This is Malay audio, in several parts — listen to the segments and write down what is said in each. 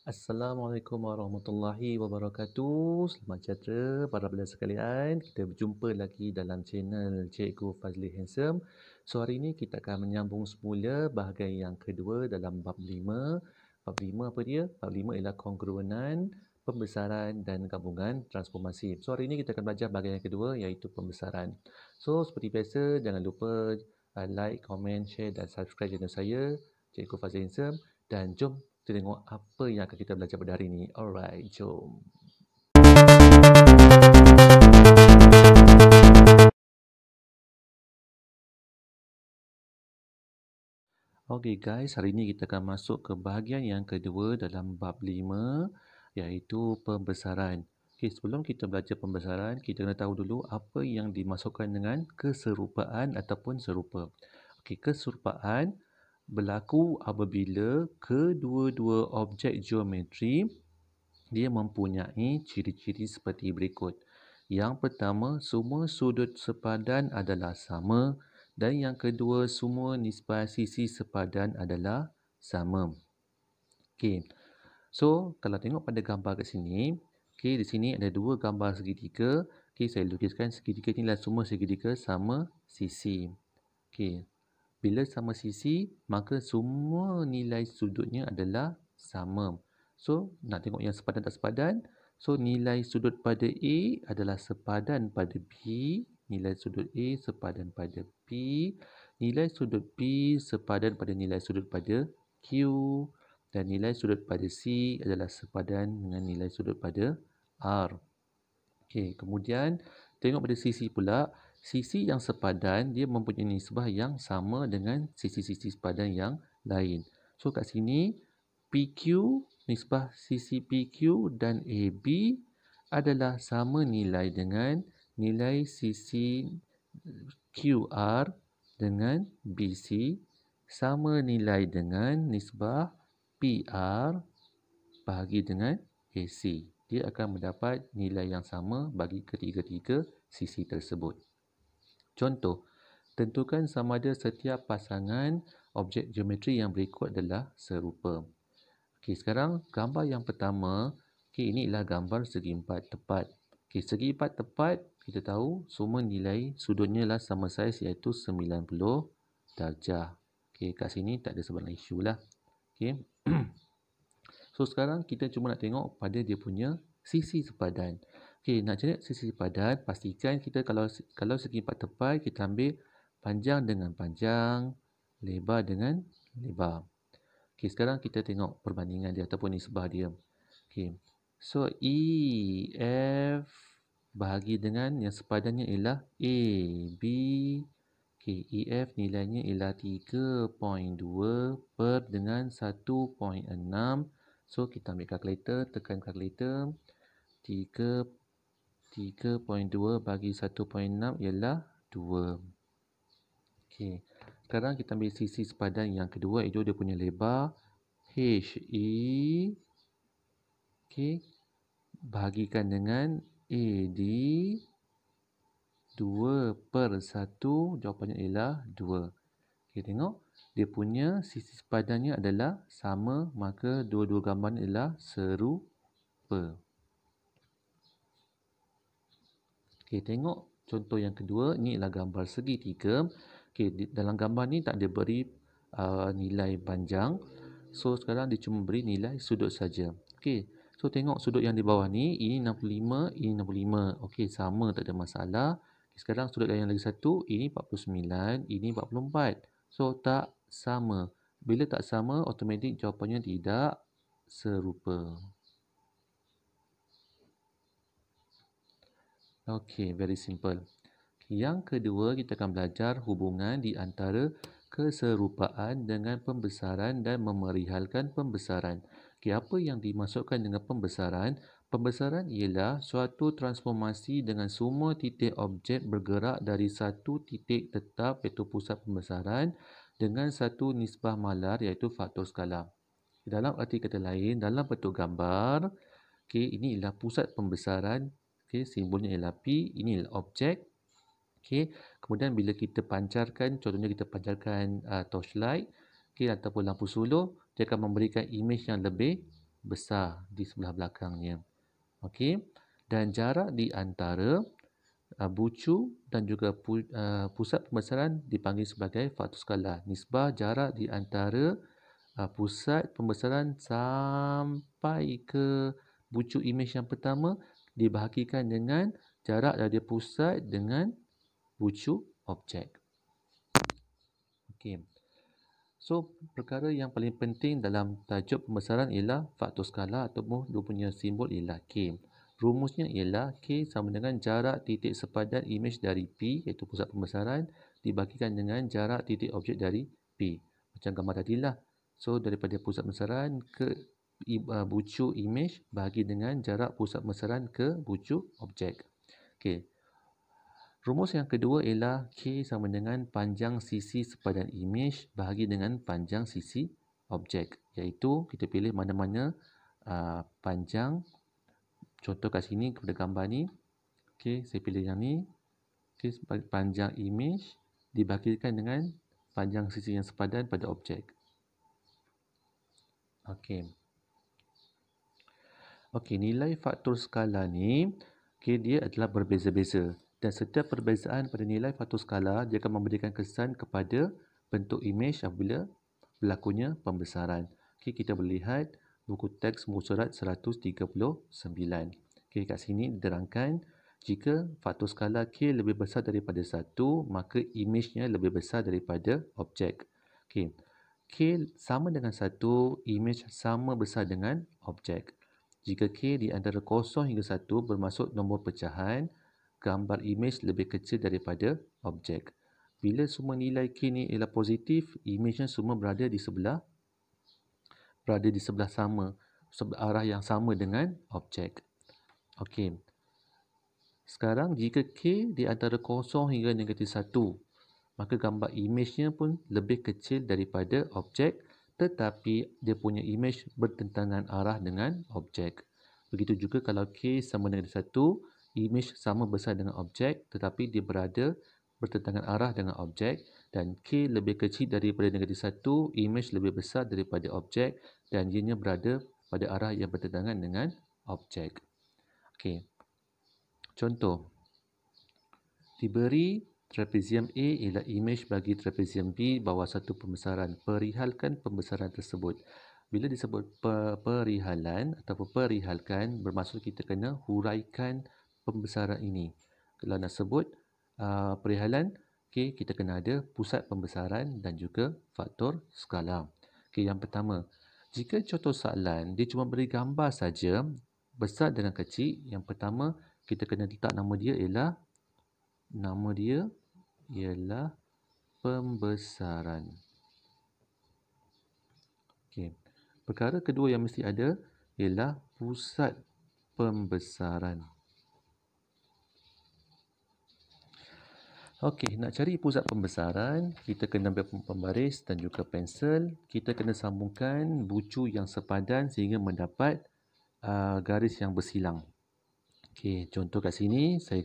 Assalamualaikum warahmatullahi wabarakatuh. Selamat sejahtera para pelajar sekalian. Kita berjumpa lagi dalam channel Cikgu Fazli Handsome. So hari ini kita akan menyambung semula bahagian yang kedua dalam bab 5. Bab 5 apa dia? Bab 5 ialah kongruenan, pembesaran dan gabungan transformasi. So hari ini kita akan belajar bahagian yang kedua iaitu pembesaran. So seperti biasa jangan lupa like, komen, share dan subscribe channel saya Cikgu Fazli Handsome dan jom kita tengok apa yang akan kita belajar pada hari ini. Alright, jom. Okay guys, hari ini kita akan masuk ke bahagian yang kedua dalam bab 5 iaitu pembesaran. Okay, sebelum kita belajar pembesaran, kita kena tahu dulu apa yang dimasukkan dengan keserupaan ataupun serupa. Okay, keserupaan berlaku apabila kedua-dua objek geometri dia mempunyai ciri-ciri seperti berikut. Yang pertama, semua sudut sepadan adalah sama dan yang kedua, semua nisbah sisi sepadan adalah sama. Okey. So, kalau tengok pada gambar kat sini, okey, di sini ada dua gambar segitiga. Okey, saya lukiskan segitiga ni adalah semua segitiga sama sisi. Okey. Bila sama sisi, maka semua nilai sudutnya adalah sama. So, nak tengok yang sepadan tak sepadan. So, nilai sudut pada A adalah sepadan pada B. Nilai sudut A sepadan pada B. Nilai sudut B sepadan pada nilai sudut pada Q. Dan nilai sudut pada C adalah sepadan dengan nilai sudut pada R. Okey, kemudian tengok pada sisi pula. Sisi yang sepadan dia mempunyai nisbah yang sama dengan sisi-sisi sepadan yang lain. So kat sini PQ, nisbah sisi PQ dan AB adalah sama nilai dengan nilai sisi QR dengan BC sama nilai dengan nisbah PR bahagi dengan AC. Dia akan mendapat nilai yang sama bagi ketiga-tiga sisi tersebut. Contoh, tentukan sama ada setiap pasangan objek geometri yang berikut adalah serupa. Okey, sekarang gambar yang pertama, okey, ini adalah gambar segi empat tepat. Okey, segi empat tepat, kita tahu semua nilai sudutnya adalah sama saiz iaitu 90 darjah. Okey, kat sini tak ada sebarang isu lah. Okey. So, sekarang kita cuma nak tengok pada dia punya sisi sepadan. Okey, nak cari sisi sepadan, pastikan kita kalau segi empat tepat, kita ambil panjang dengan panjang, lebar dengan lebar. Okey, sekarang kita tengok perbandingan dia ataupun nisbah dia. Okey. So, EF bahagi dengan yang sepadannya ialah AB. Okey, EF nilainya ialah 3.2 per dengan 1.6. So, kita ambil kalkulator, tekan kalkulator. 3.2 bagi 1.6 ialah 2. Okey. Sekarang kita ambil sisi sepadan yang kedua, iaitu dia punya lebar HE. Okey. Bahagikan dengan AD. 2 per 1. Jawapannya ialah 2. Okey, tengok. Dia punya sisi sepadannya adalah sama, maka dua-dua gambar ni adalah serupa. Okey, tengok contoh yang kedua. Ini adalah gambar segitiga. Okey, dalam gambar ni tak ada beri nilai panjang. So, sekarang dia cuma beri nilai sudut saja. Okey, so tengok sudut yang di bawah ni. Ini 65, ini 65. Okey, sama, tak ada masalah. Okay, sekarang sudut yang lagi satu. Ini 49, ini 44. So, tak sama. Bila tak sama, automatik jawapannya tidak serupa. Okey, very simple. Yang kedua, kita akan belajar hubungan di antara keserupaan dengan pembesaran dan memerihalkan pembesaran. Okey, apa yang dimasukkan dengan pembesaran? Pembesaran ialah suatu transformasi dengan semua titik objek bergerak dari satu titik tetap iaitu pusat pembesaran dengan satu nisbah malar iaitu faktor skala. Dalam arti kata lain, dalam bentuk gambar, okey, ini ialah pusat pembesaran. Okey, simbolnya ialah P, ini ialah objek. Okey, kemudian bila kita pancarkan, contohnya kita pancarkan torchlight, okey, ataupun lampu suluh, dia akan memberikan imej yang lebih besar di sebelah belakangnya. Okey. Dan jarak di antara bucu dan juga pusat pembesaran dipanggil sebagai faktor skala. Nisbah jarak di antara pusat pembesaran sampai ke bucu imej yang pertama dibahagikan dengan jarak dari pusat dengan bucu objek. Okey. So, perkara yang paling penting dalam tajuk pembesaran ialah faktor skala ataupun dia punya simbol ialah K. Rumusnya ialah K sama dengan jarak titik sepadan imej dari P, iaitu pusat pembesaran, dibahagikan dengan jarak titik objek dari P. Macam gambar tadilah. So, daripada pusat pembesaran ke bucu imej bahagi dengan jarak pusat pembesaran ke bucu objek. Okey. Rumus yang kedua ialah K sama dengan panjang sisi sepadan imej bahagi dengan panjang sisi objek. Iaitu kita pilih mana-mana panjang. Contoh kat sini kepada gambar ni. Okey, saya pilih yang ni. Okey, panjang imej dibahagikan dengan panjang sisi yang sepadan pada objek. Okey. Okey, nilai faktor skala ni dia adalah berbeza-beza. Dan setiap perbezaan pada nilai faktor skala dia akan memberikan kesan kepada bentuk imej apabila berlakunya pembesaran. Okey, kita boleh lihat buku teks muka surat 139. Okey, kat sini diterangkan jika faktor skala K lebih besar daripada 1, maka imejnya lebih besar daripada objek. Okey, K sama dengan 1, imej sama besar dengan objek. Jika K di antara 0 hingga 1 bermaksud nombor pecahan, gambar imej lebih kecil daripada objek. Bila semua nilai K ni ialah positif, imejnya semua berada di sebelah sama, arah yang sama dengan objek. Okey. Sekarang jika K di antara 0 hingga negatif 1, maka gambar imejnya pun lebih kecil daripada objek, tetapi dia punya imej bertentangan arah dengan objek. Begitu juga kalau K sama dengan 1, imej sama besar dengan objek, tetapi dia berada bertentangan arah dengan objek, dan K lebih kecil daripada negatif 1, imej lebih besar daripada objek, dan ianya berada pada arah yang bertentangan dengan objek. Okey. Contoh. Diberi trapezium A ialah imej bagi trapezium B bawah satu pembesaran. Perihalkan pembesaran tersebut. Bila disebut perihalan ataupun perihalkan, bermaksud kita kena huraikan pembesaran ini. Kalau nak sebut perihalan, kita kena ada pusat pembesaran dan juga faktor skala. Yang pertama, jika contoh soalan dia cuma beri gambar saja, besar dengan kecil, yang pertama kita kena letak nama dia ialah pembesaran. Okey. Perkara kedua yang mesti ada ialah pusat pembesaran. Okey, nak cari pusat pembesaran, kita kena ambil pembaris dan juga pensel. Kita kena sambungkan bucu yang sepadan sehingga mendapat garis yang bersilang. Okey, contoh kat sini saya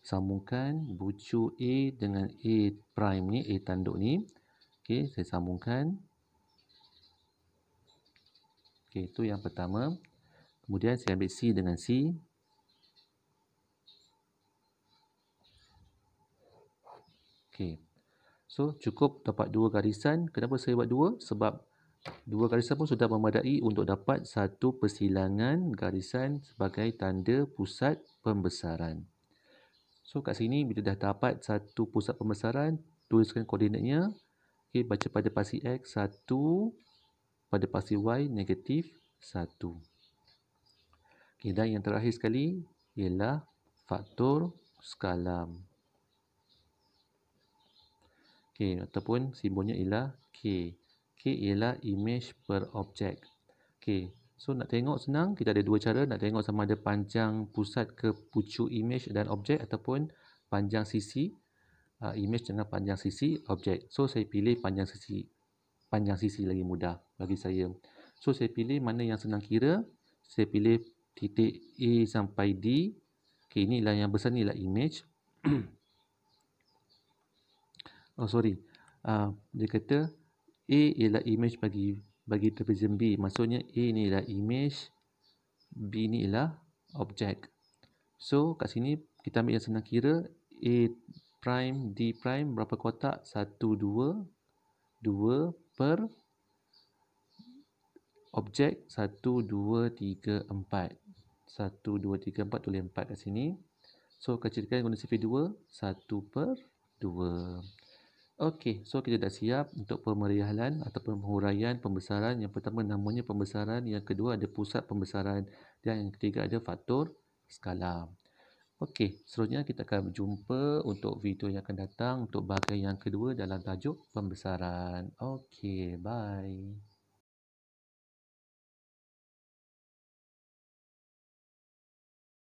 sambungkan bucu A dengan A prime ni, A tanduk ni. Okey, saya sambungkan. Okey, itu yang pertama. Kemudian saya ambil C dengan C. Okey. So, cukup dapat dua garisan. Kenapa saya buat dua? Sebab dua garisan pun sudah memadai untuk dapat satu persilangan garisan sebagai tanda pusat pembesaran. So, kat sini bila dah dapat satu pusat pembesaran, tuliskan koordinatnya. Okey, baca pada pasti X 1, pada pasti Y negatif 1. Okey, dan yang terakhir sekali ialah faktor skala. Okey, ataupun simbolnya ialah K. K ialah imej per objek. Okey, so nak tengok senang, kita ada dua cara. Nak tengok sama ada panjang pusat ke bucu imej dan objek ataupun panjang sisi imej dengan panjang sisi objek. So, saya pilih panjang sisi. Panjang sisi lagi mudah bagi saya. So, saya pilih mana yang senang kira. Saya pilih titik A sampai D. Okey, inilah yang besar ni ialah imej. Dia kata A ialah imej bagi bagi trapezium B. Maksudnya A ni ialah image, B ni ialah objek. So, kat sini kita ambil yang senang kira. A prime, D prime berapa kotak? 1, 2. 2 per objek 1, 2, 3, 4. 1, 2, 3, 4 tulis 4 kat sini. So, kecilkan guna sifir 2. 1 per 2. Okey, so kita dah siap untuk pemeriahan ataupun penghuraian pembesaran. Yang pertama namanya pembesaran, yang kedua ada pusat pembesaran dan yang ketiga ada faktor skala. Okey, seterusnya kita akan berjumpa untuk video yang akan datang untuk bahagian yang kedua dalam tajuk pembesaran. Okey, bye.